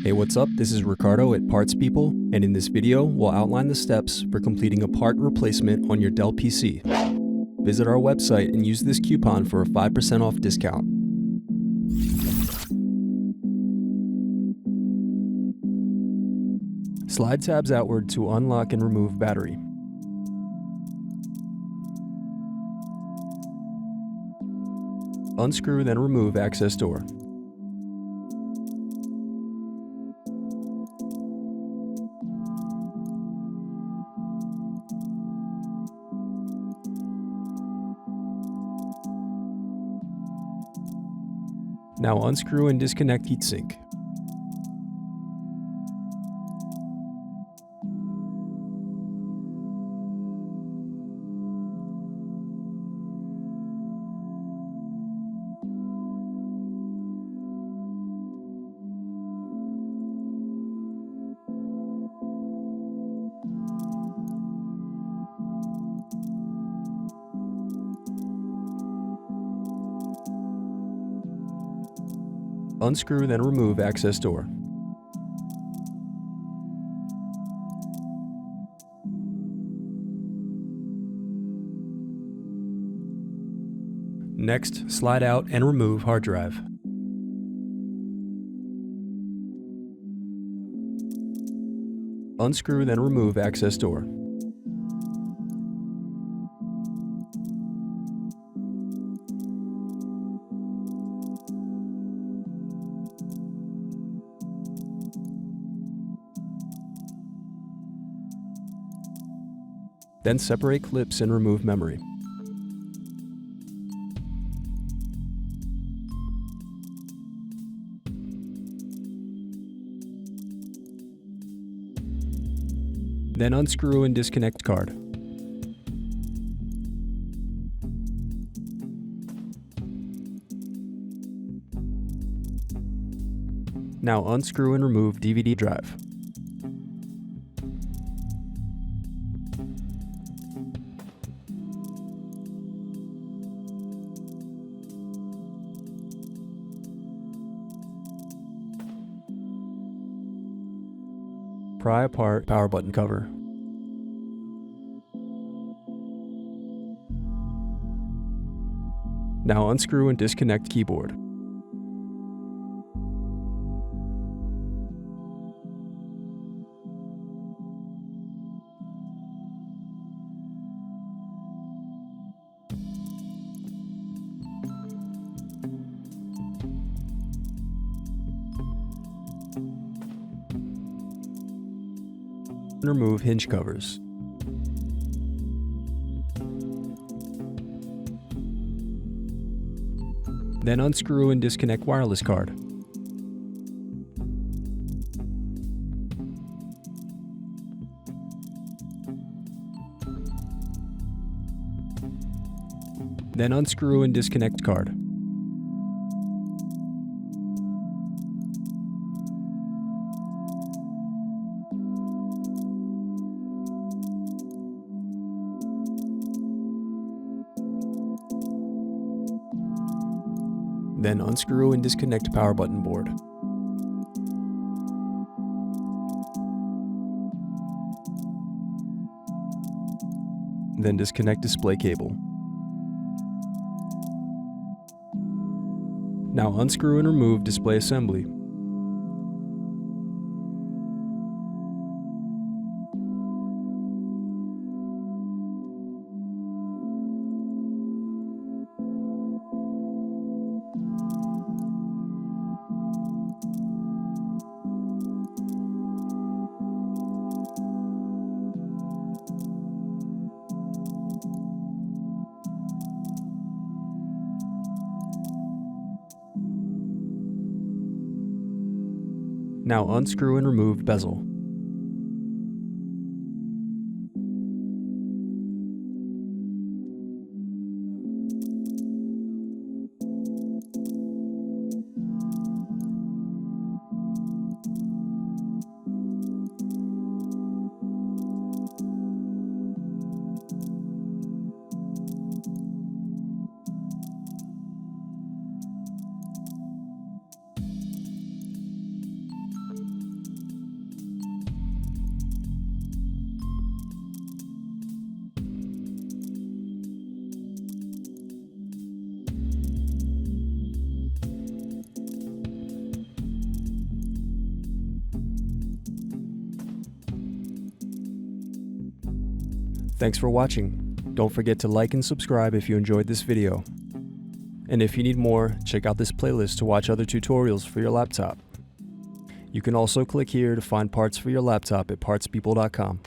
Hey, what's up? This is Ricardo at Parts People, and in this video, we'll outline the steps for completing a part replacement on your Dell PC. Visit our website and use this coupon for a 5% off discount. Slide tabs outward to unlock and remove battery. Unscrew, then remove access door. Now unscrew and disconnect heatsink. Unscrew, then remove access door. Next, slide out and remove hard drive. Unscrew, then remove access door. Then separate clips and remove memory. Then unscrew and disconnect card. Now unscrew and remove DVD drive. Pry apart power button cover. Now unscrew and disconnect keyboard. Remove hinge covers. Then unscrew and disconnect wireless card. Then unscrew and disconnect card. Then unscrew and disconnect power button board. Then disconnect display cable. Now unscrew and remove display assembly. Now unscrew and remove bezel. Thanks for watching. Don't forget to like and subscribe if you enjoyed this video. And if you need more, check out this playlist to watch other tutorials for your laptop. You can also click here to find parts for your laptop at partspeople.com.